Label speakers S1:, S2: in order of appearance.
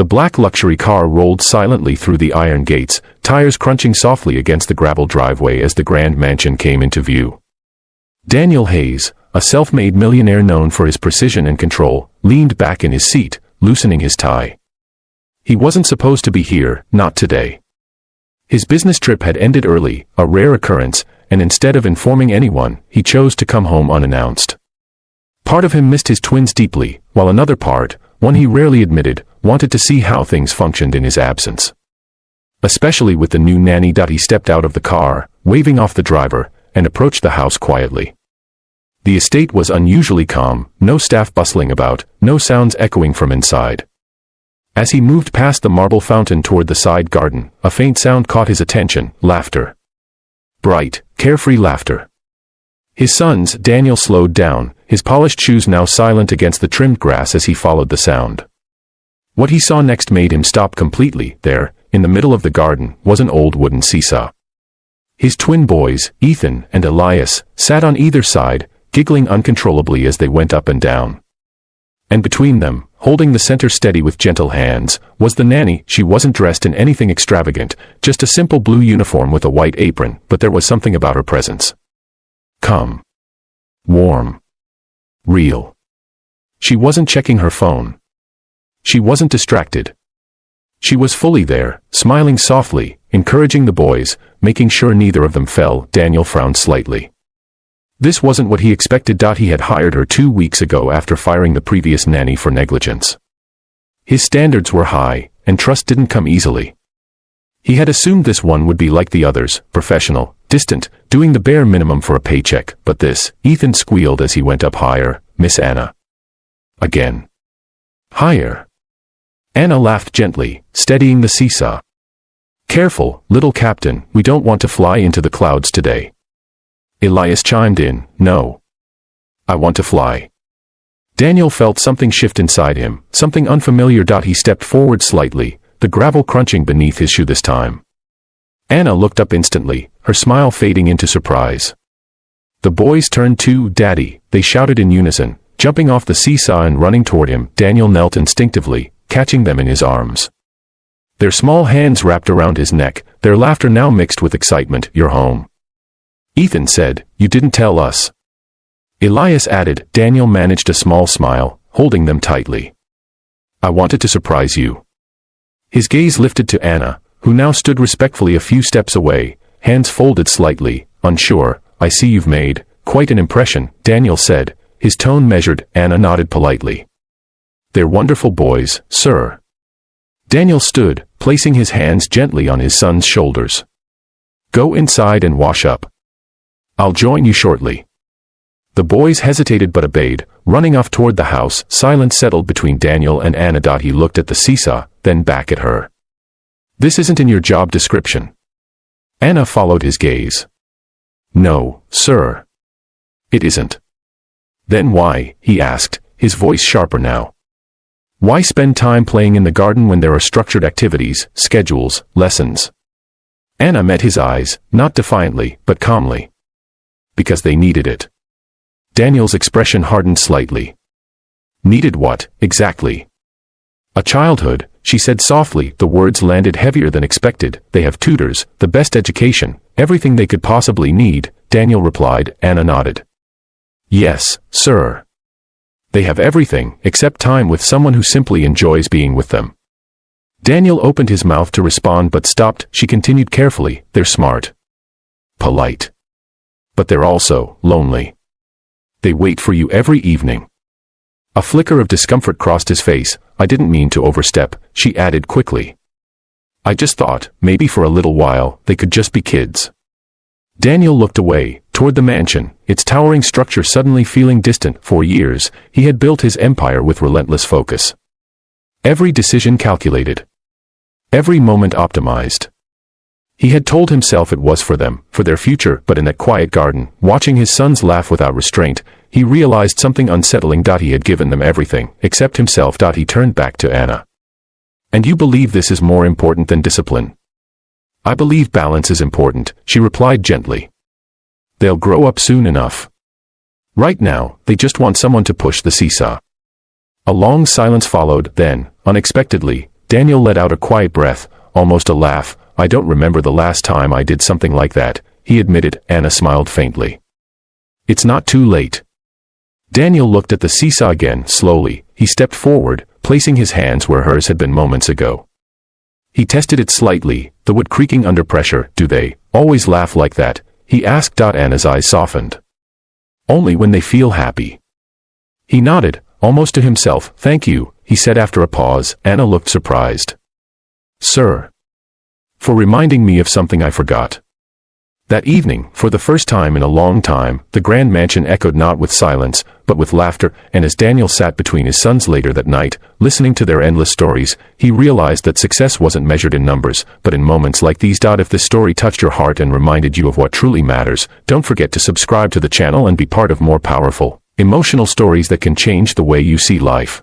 S1: The black luxury car rolled silently through the iron gates, tires crunching softly against the gravel driveway as the grand mansion came into view. Daniel Hayes, a self-made millionaire known for his precision and control, leaned back in his seat, loosening his tie. He wasn't supposed to be here, not today. His business trip had ended early, a rare occurrence, and instead of informing anyone, he chose to come home unannounced. Part of him missed his twins deeply, while another part, one he rarely admitted, wanted to see how things functioned in his absence. Especially with the new nanny. He stepped out of the car, waving off the driver, and approached the house quietly. The estate was unusually calm, no staff bustling about, no sounds echoing from inside. As he moved past the marble fountain toward the side garden, a faint sound caught his attention: laughter. Bright, carefree laughter. His sons. Daniel slowed down, his polished shoes now silent against the trimmed grass as he followed the sound. What he saw next made him stop completely. There, in the middle of the garden, was an old wooden seesaw. His twin boys, Ethan and Elias, sat on either side, giggling uncontrollably as they went up and down. And between them, holding the center steady with gentle hands, was the nanny. She wasn't dressed in anything extravagant, just a simple blue uniform with a white apron, but there was something about her presence. Calm. Warm. Real. She wasn't checking her phone. She wasn't distracted. She was fully there, smiling softly, encouraging the boys, making sure neither of them fell. Daniel frowned slightly. This wasn't what he expected. He had hired her 2 weeks ago after firing the previous nanny for negligence. His standards were high, and trust didn't come easily. He had assumed this one would be like the others, professional, distant, doing the bare minimum for a paycheck, but this, Ethan squealed as he went up higher. Miss Anna. Again. Higher. Anna laughed gently, steadying the seesaw. Careful, little captain, we don't want to fly into the clouds today. Elias chimed in, no. I want to fly. Daniel felt something shift inside him, something unfamiliar. He stepped forward slightly, the gravel crunching beneath his shoe this time. Anna looked up instantly, her smile fading into surprise. The boys turned to Daddy, they shouted in unison, jumping off the seesaw and running toward him. Daniel knelt instinctively, catching them in his arms. Their small hands wrapped around his neck, their laughter now mixed with excitement. You're home. Ethan said, you didn't tell us. Elias added. Daniel managed a small smile, holding them tightly. I wanted to surprise you. His gaze lifted to Anna, who now stood respectfully a few steps away, hands folded slightly, unsure. I see you've made quite an impression, Daniel said, his tone measured. Anna nodded politely. They're wonderful boys, sir. Daniel stood, placing his hands gently on his son's shoulders. Go inside and wash up. I'll join you shortly. The boys hesitated but obeyed, running off toward the house. Silence settled between Daniel and Anna. He looked at the seesaw, then back at her. This isn't in your job description. Anna followed his gaze. No, sir. It isn't. Then why? He asked, his voice sharper now. Why spend time playing in the garden when there are structured activities, schedules, lessons? Anna met his eyes, not defiantly, but calmly. Because they needed it. Daniel's expression hardened slightly. Needed what, exactly? A childhood, she said softly. The words landed heavier than expected. They have tutors, the best education, everything they could possibly need, Daniel replied. Anna nodded. Yes, sir. They have everything, except time with someone who simply enjoys being with them. Daniel opened his mouth to respond but stopped. She continued carefully. They're smart. Polite. But they're also lonely. They wait for you every evening. A flicker of discomfort crossed his face. I didn't mean to overstep, she added quickly. I just thought, maybe for a little while, they could just be kids. Daniel looked away, toward the mansion, its towering structure suddenly feeling distant. For years, he had built his empire with relentless focus. Every decision calculated. Every moment optimized. He had told himself it was for them, for their future, but in that quiet garden, watching his sons laugh without restraint, he realized something unsettling. He had given them everything, except himself. He turned back to Anna. And you believe this is more important than discipline? I believe balance is important, she replied gently. They'll grow up soon enough. Right now, they just want someone to push the seesaw. A long silence followed, then, unexpectedly, Daniel let out a quiet breath, almost a laugh. I don't remember the last time I did something like that, he admitted. Anna smiled faintly. It's not too late. Daniel looked at the seesaw again, slowly. He stepped forward, placing his hands where hers had been moments ago. He tested it slightly, the wood creaking under pressure. Do they always laugh like that? He asked. Anna's eyes softened. Only when they feel happy. He nodded, almost to himself. Thank you, he said after a pause. Anna looked surprised. Sir. For reminding me of something I forgot. That evening, for the first time in a long time, the grand mansion echoed not with silence, but with laughter, and as Daniel sat between his sons later that night, listening to their endless stories, he realized that success wasn't measured in numbers, but in moments like these. If this story touched your heart and reminded you of what truly matters, don't forget to subscribe to the channel and be part of more powerful, emotional stories that can change the way you see life.